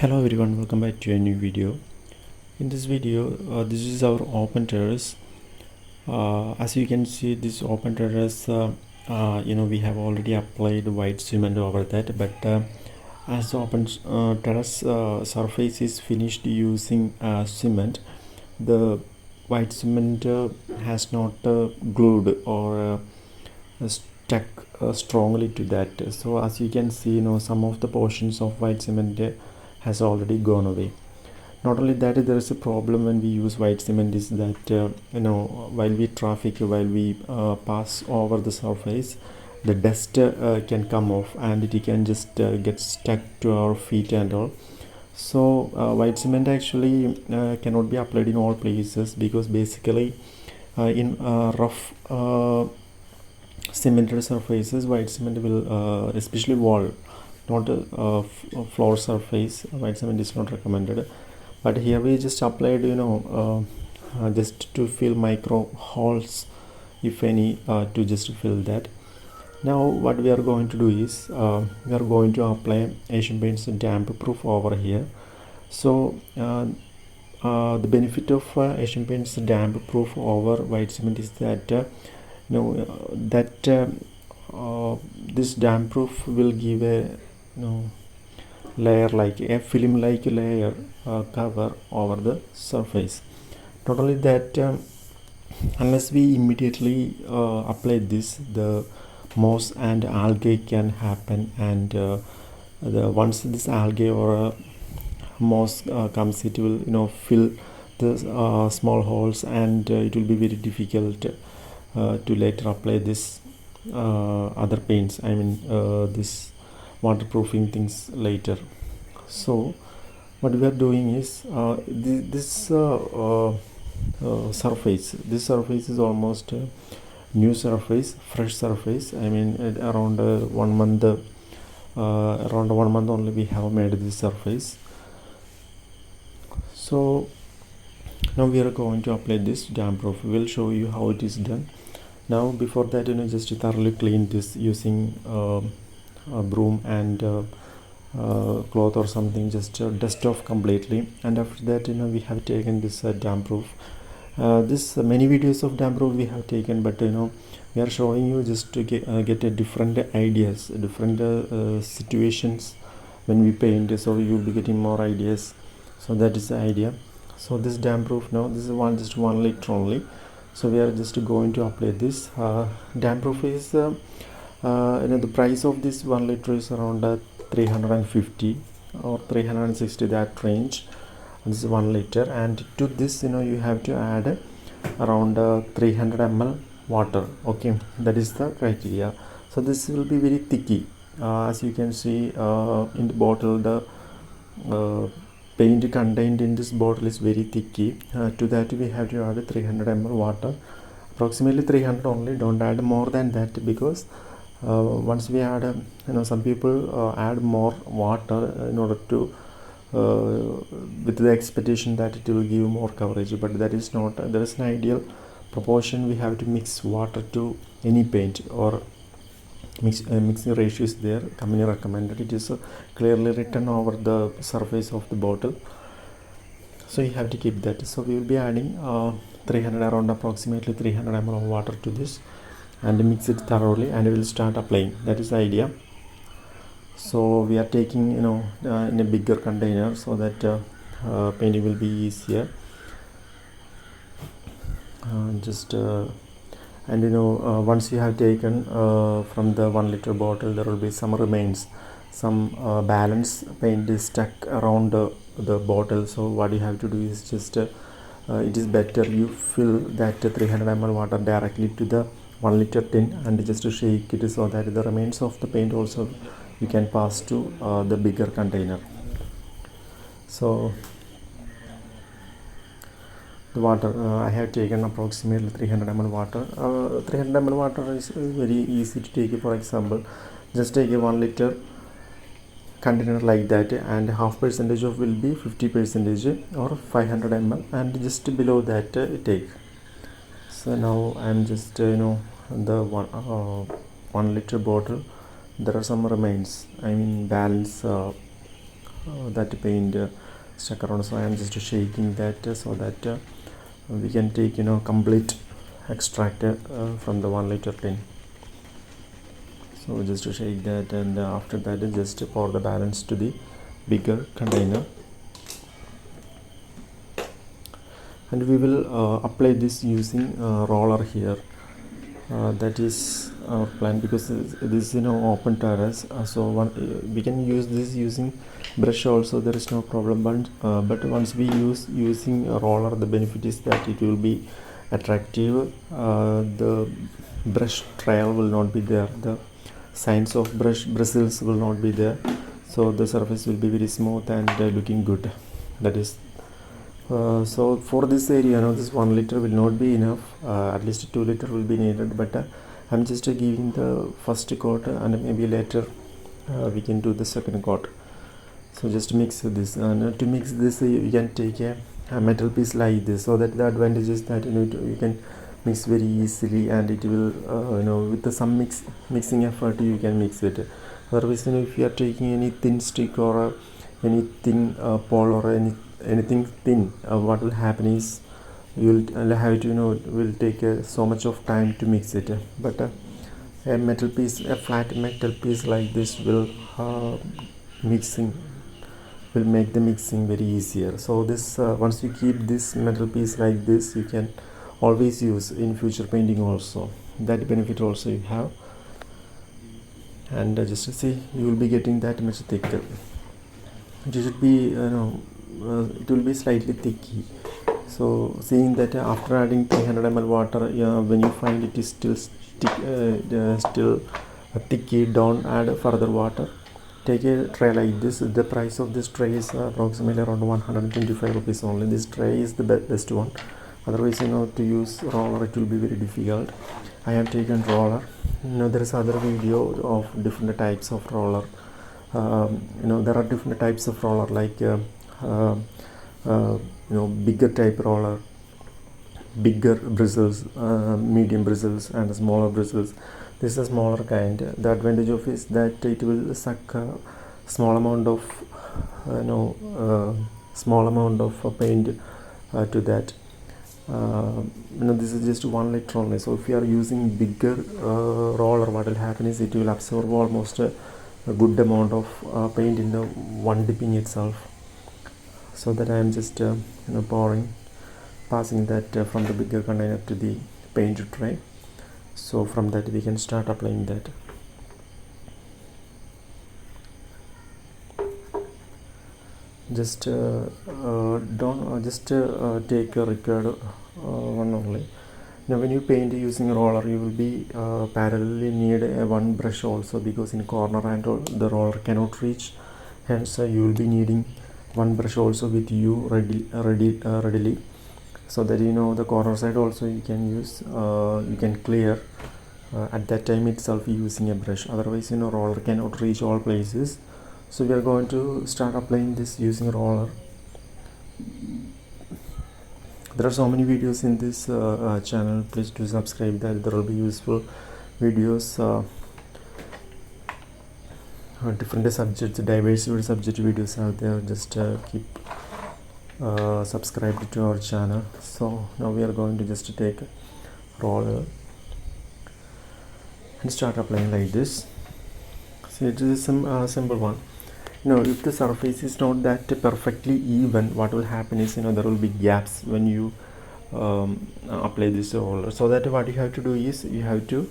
Hello everyone, welcome back to a new video. In this video, this is our open terrace. As you can see, this open terrace, we have already applied white cement over that, but as the open terrace surface is finished using cement, the white cement has not glued or stuck strongly to that. So as you can see, some of the portions of white cement has already gone away. Not only that, there is a problem when we use white cement is that while we traffic, while we pass over the surface, the dust can come off and it can just get stuck to our feet and all. So white cement actually cannot be applied in all places, because basically in rough cemented surfaces, white cement will especially wall, not floor surface, white cement is not recommended. But here we just applied just to fill micro holes, if any, to just fill that. Now what we are going to do is we are going to apply Asian Paints damp proof over here. So the benefit of Asian Paints damp proof over white cement is that this damp proof will give a layer, like a film like layer cover over the surface. Not only that, unless we immediately apply this, the moss and algae can happen, and once this algae or moss comes, it will fill the small holes, and it will be very difficult to later apply this other paints, this waterproofing things later. So what we are doing is this surface is almost new surface, fresh surface. Around 1 month, around 1 month only we have made this surface. So now we are going to apply this damp proof. We will show you how it is done. Now before that, just thoroughly clean this using a broom and cloth or something, just dust off completely. And after that, we have taken this damp proof. This many videos of damp proof we have taken, but we are showing you just to get a different ideas, different situations when we paint, so you will be getting more ideas. So that is the idea. So this damp proof, now this is just 1 liter only. So we are just going to apply this damp proof. Is the price of this 1 liter is around 350 or 360, that range. This is 1 liter, and to this you have to add around 300 ml water. Okay, that is the criteria. So this will be very thicky. As you can see in the bottle, the paint contained in this bottle is very thicky. To that we have to add 300 ml water, approximately 300 only. Don't add more than that, because once we add some people add more water in order to with the expectation that it will give more coverage, but that is not, there is an ideal proportion. We have to mix water to any paint, or mixing ratio is there, company recommended. It is clearly written over the surface of the bottle, so you have to keep that. So we will be adding 300, around approximately 300 ml of water to this, and mix it thoroughly, and we will start applying. That is the idea. So we are taking in a bigger container, so that painting will be easier. Once you have taken from the 1 liter bottle, there will be some remains, some balance paint is stuck around the bottle. So what you have to do is just it is better you fill that 300 ml water directly to the 1 liter tin, and just to shake it, so that the remains of the paint also you can pass to the bigger container. So the water, I have taken approximately 300 ml water. 300 ml water is very easy to take. For example, just take a 1 liter container like that, and half percentage of will be 50% or 500 ml, and just below that take. So now I am just the 1 liter bottle, there are some remains, balance that paint stuck around. So I am just shaking that so that we can take complete extract from the 1 liter tin. So just to shake that, and after that just pour the balance to the bigger container, and we will apply this using roller here. That is our plan, because this is open terrace, so we can use this using brush also, there is no problem, but once we using a roller, the benefit is that it will be attractive. The brush trail will not be there, the signs of brush bristles will not be there, so the surface will be very smooth and looking good. That is so for this area, this 1 liter will not be enough, at least 2 liter will be needed, but I'm just giving the first coat, and maybe later we can do the second coat. So just mix this, and to mix this you can take a metal piece like this, so that the advantage is that you can mix very easily, and it will with some mixing effort you can mix it. Otherwise, if you are taking any thin stick or any thin pole or anything thin, what will happen is you will have to will take so much of time to mix it, but a metal piece, a flat metal piece like this will make the mixing very easier. So this once you keep this metal piece like this, you can always use in future painting also. That benefit also you have, and just to see, you will be getting that much thicker. It should be it will be slightly thicky. So seeing that after adding 300 ml water, when you find it is still thicky, don't add further water. Take a tray like this. The price of this tray is approximately around 125 rupees only. This tray is the best one. Otherwise, to use roller, it will be very difficult. I have taken roller. There is other video of different types of roller. There are different types of roller, like bigger type roller, bigger bristles, medium bristles, and smaller bristles. This is a smaller kind. The advantage of is that it will suck a small amount of paint to that. This is just 1 liter only. So if you are using bigger roller, what will happen is it will absorb almost a good amount of paint in the one dipping itself. So that I am just passing that from the bigger container to the paint tray. So from that we can start applying that. Just don't take a record one only. Now when you paint using roller, you will be parallelly need one brush also, because in corner and the roller cannot reach, hence you will be needing one brush also with you readily, so that the corner side also you can use, you can clear at that time itself using a brush. Otherwise roller cannot reach all places. So we are going to start applying this using roller. There are so many videos in this channel. Please do subscribe that. There will be useful videos, different subjects, diverse subject videos are there. Just keep subscribed to our channel. So now we are going to just take roller and start applying like this. See, it is some simple one. If the surface is not that perfectly even, what will happen is there will be gaps when you apply this roller. So that what you have to do is you have to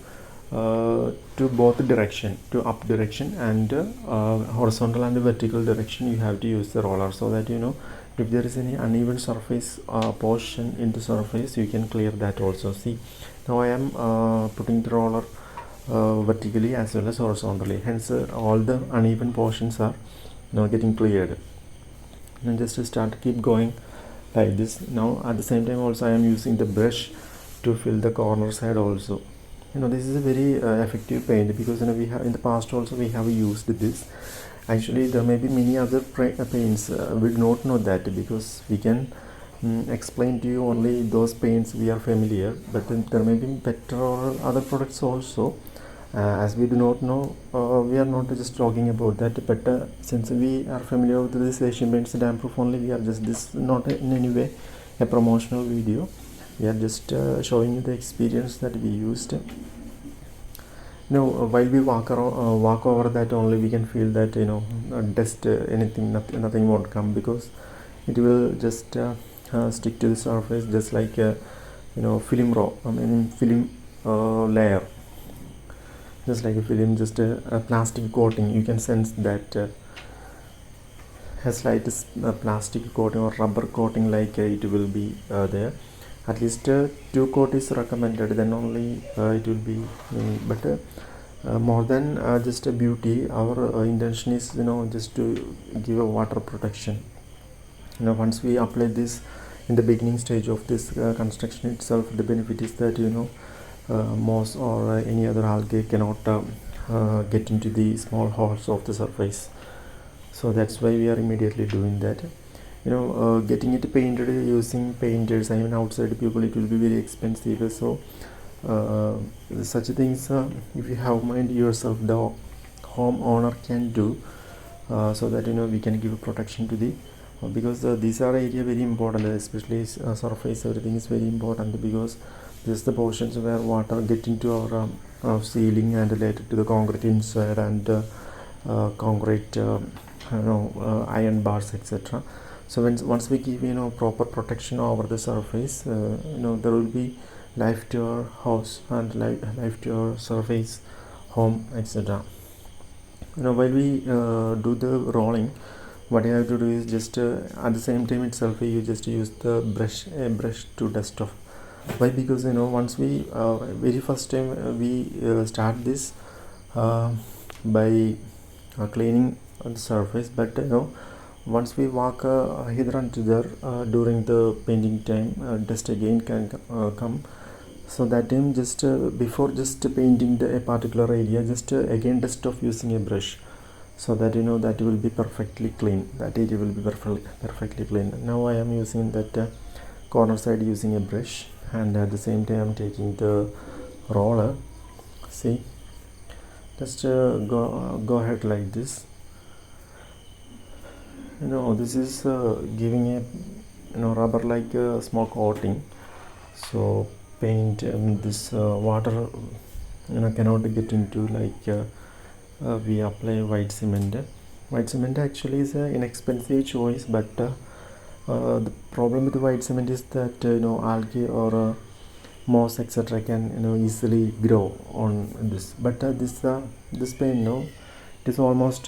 both direction, to up direction and horizontal and vertical direction, you have to use the roller, so that if there is any uneven surface portion in the surface, you can clear that also. See, now I am putting the roller vertically as well as horizontally, hence all the uneven portions are now getting cleared. And just to start, keep going like this. Now at the same time also I am using the brush to fill the corner side also. This is a very effective paint, because we have in the past also we have used this. Actually there may be many other paints, we do not know that, because we can explain to you only those paints we are familiar, but there may be better or other products also. As we do not know, we are not just talking about that, but since we are familiar with this Asian Paints dam proof only, we are just this not in any way a promotional video. We are just showing you the experience that we used. While we walk around, walk over that only, we can feel that dust, anything, nothing won't come, because it will just stick to the surface just like film layer, just like a film, just a plastic coating. You can sense that a slight plastic coating or rubber coating, like it will be there. At least 2 coat is recommended, then only it will be but more than just a beauty, our intention is just to give a water protection. Once we apply this in the beginning stage of this construction itself, the benefit is that moss or any other algae cannot get into the small holes of the surface. So that's why we are immediately doing that. Getting it painted using painters, I mean outside people, it will be very expensive. So such things, if you have mind yourself, the homeowner can do, so that we can give protection to the because these are area very important, especially surface, everything is very important, because this is the portions where water get into our ceiling and related to the concrete inside, and concrete iron bars, etc. So once we give proper protection over the surface, there will be life to our house and life to our surface, home, etc. While we do the rolling, what you have to do is just at the same time itself, you just use the brush to dust off. Why? Because once we very first time we start this by cleaning the surface, but once we walk hither and thither during the painting time, dust again can come. So that time, just before just painting a particular area, just again dust off using a brush, so that that will be perfectly clean, that area will be perfectly clean. Now I am using that corner side using a brush, and at the same time I'm taking the roller. See, just go ahead like this. This is giving a rubber like a small coating, so paint this water cannot get into, like we apply white cement. White cement actually is an inexpensive choice, but the problem with white cement is that algae or moss, etc., can easily grow on this. But this paint, it is almost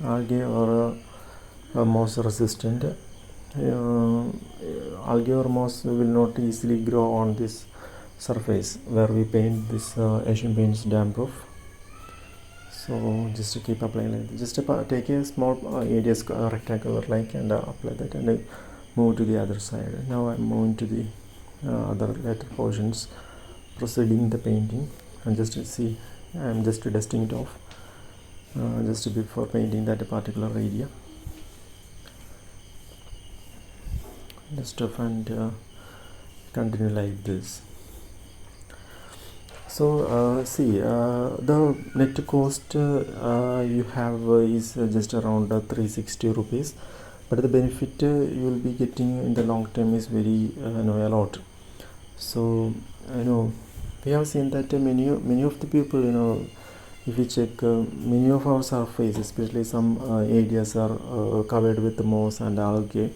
algae or moss resistant. Algae or moss will not easily grow on this surface where we paint this Asian Paints dam proof. So just to keep applying like this, just take a small areas rectangular like, and apply that, and move to the other side. Now I'm moving to the other later portions, proceeding the painting, and just see, I'm just dusting it off just before painting that particular area. Dust off and continue like this. So see, the net cost you have is just around 360 rupees, but the benefit you will be getting in the long term is very a lot. So we have seen that many of the people, if you check, many of our surface, especially some areas are covered with moss and algae.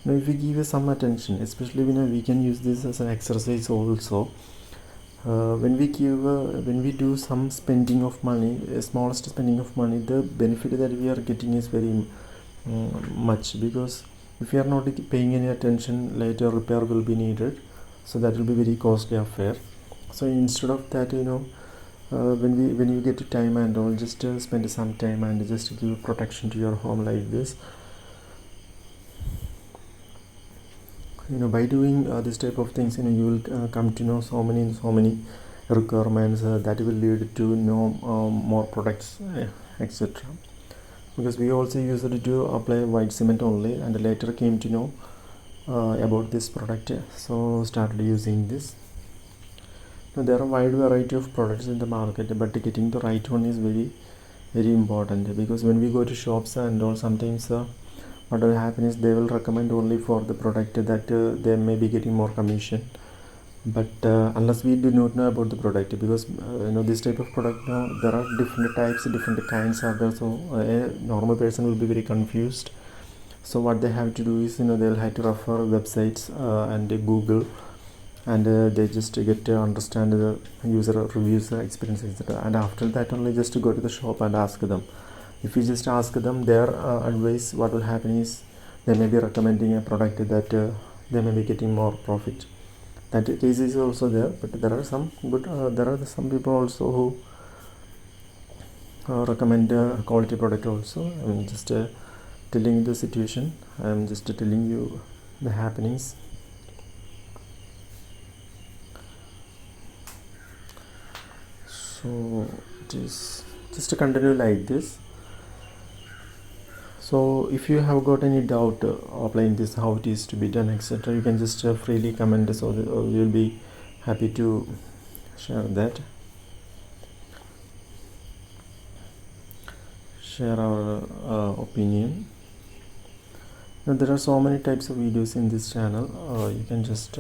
Now if we give some attention, especially we can use this as an exercise also. When we do some spending of money, smallest spending of money, the benefit that we are getting is very much, because if we are not paying any attention, later repair will be needed, so that will be very costly affair. So instead of that, when you get time and all, just spend some time and just give protection to your home like this. By doing this type of things, you will come to know so many requirements that will lead to more products, etc. Because we also used to apply white cement only, and later came to know about this product, so started using this. Now, there are a wide variety of products in the market, but getting the right one is very important, because when we go to shops and all, sometimes what will happen is they will recommend only for the product that they may be getting more commission, but unless we do not know about the product, because this type of product, now there are different types, different kinds are there, so a normal person will be very confused. So what they have to do is, they'll have to refer websites and Google, and they just get to understand the user reviews, experience, etc. And after that only just to go to the shop and ask them. If you just ask them their advice, what will happen is they may be recommending a product that they may be getting more profit. That case is also there, but there are some good there are some people also who recommend quality product also. I'm just telling the situation, I'm just telling you the happenings. So it is just to continue like this. So if you have got any doubt applying this, how it is to be done, etc., you can just freely comment, so that we will be happy to share that, share our opinion. Now there are so many types of videos in this channel. You can just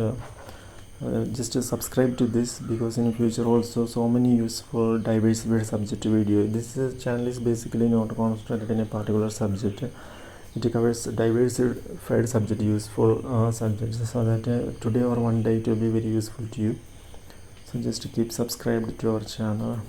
subscribe to this, because in future also so many useful diversified subject video. This channel is basically not concentrated in a particular subject. It covers diversified subject, useful subjects, so that today or one day it will be very useful to you. So just keep subscribed to our channel.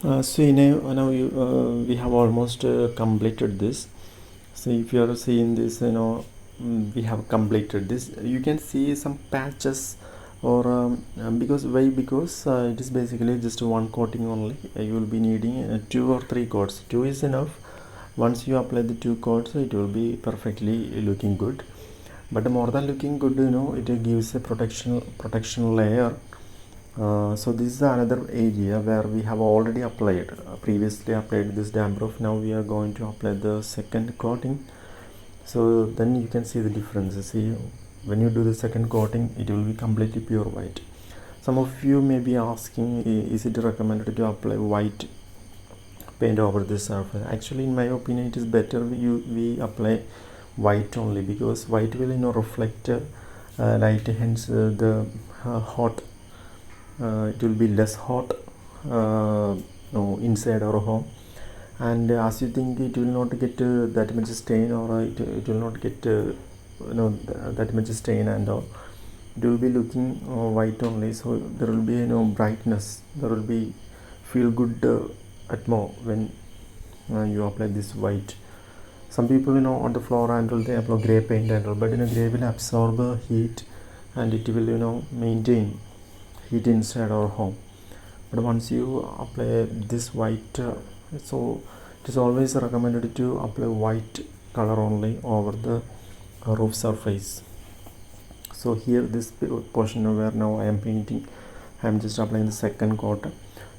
Now we have almost completed this. So if you are seeing this, we have completed this. You can see some patches, or because why? Because it is basically just one coating only. You will be needing 2 or 3 coats. 2 is enough. Once you apply the 2 coats, it will be perfectly looking good. But more than looking good, it gives a protection layer. So this is another area where we have already previously applied this damp proof. Now we are going to apply the second coating. So then you can see the difference. See, when you do the second coating, it will be completely pure white. Some of you may be asking, is it recommended to apply white paint over the surface? Actually, in my opinion, it is better we apply white only, because white will reflect light, hence the hot it will be less hot inside our home. And as you think, it will not get that much stain, or it will not get that much stain and all. It will be looking white only, so there will be brightness, there will be feel good atmo when you apply this white. Some people, on the floor and all, they apply gray paint and all, but gray will absorb heat and it will maintain heat inside our home. But once you apply this white, so it is always recommended to apply white color only over the roof surface. So here, this portion where now I am painting, I am just applying the second coat.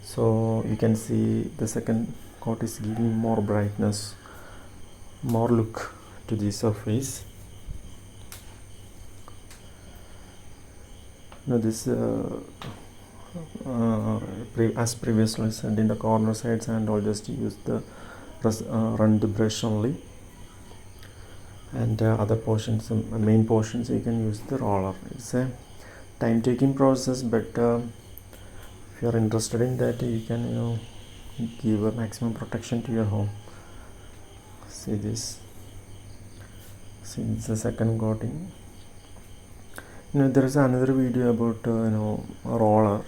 So you can see the second coat is giving more brightness, more look to the surface. Now this as previously said, in the corner sides and all, just use the run the brush only, and other portions, main portions, you can use the roller. It's a time taking process, but if you are interested in that, you can give a maximum protection to your home. See this, see it's the second coating. There is another video about roller,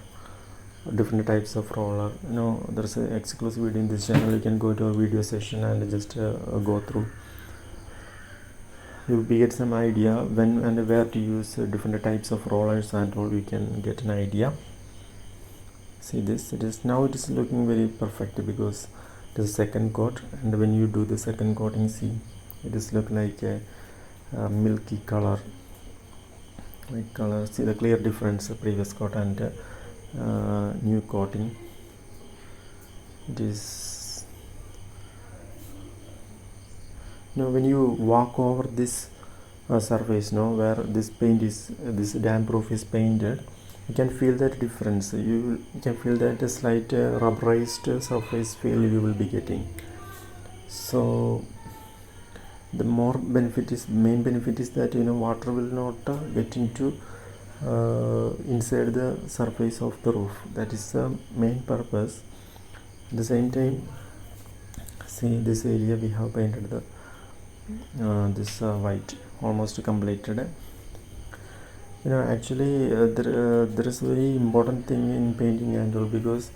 different types of roller. There's an exclusive video in this channel. You can go to a video session and just go through. You will get some idea when and where to use different types of rollers and all. We can get an idea. See this, it is looking very perfect because it is second coat, and when you do the second coating, see, it is look like a milky color, white color. See the clear difference, previous coat and new coating. It is when you walk over this surface, where this paint is, this damp proof is painted, you can feel that difference. You can feel that a slight rubberized surface feel you will be getting. So the main benefit is that water will not get into inside the surface of the roof. That is the main purpose. At the same time, see this area we have painted the this white, almost completed. Actually there is a very important thing in painting and all, because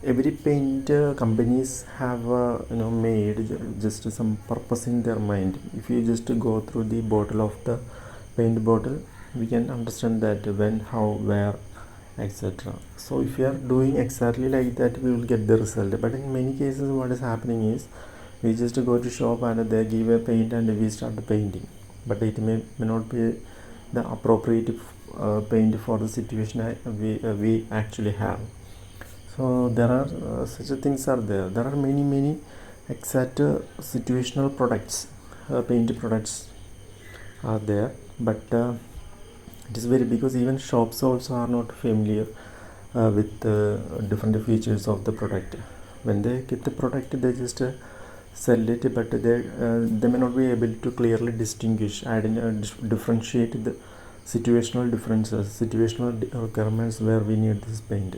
every paint companies have made just some purpose in their mind. If you just go through the bottle of the paint bottle, we can understand that when, how, where, etc. So if you are doing exactly like that, we will get the result. But in many cases, what is happening is, we just go to shop and they give a paint and we start painting, but it may not be the appropriate paint for the situation we actually have. So there are such things are there. There are many exact situational products, paint products are there, but it is very, because even shops also are not familiar with different features of the product. When they get the product, they just sell it, but they may not be able to clearly distinguish, differentiate the situational differences, situational requirements where we need this paint.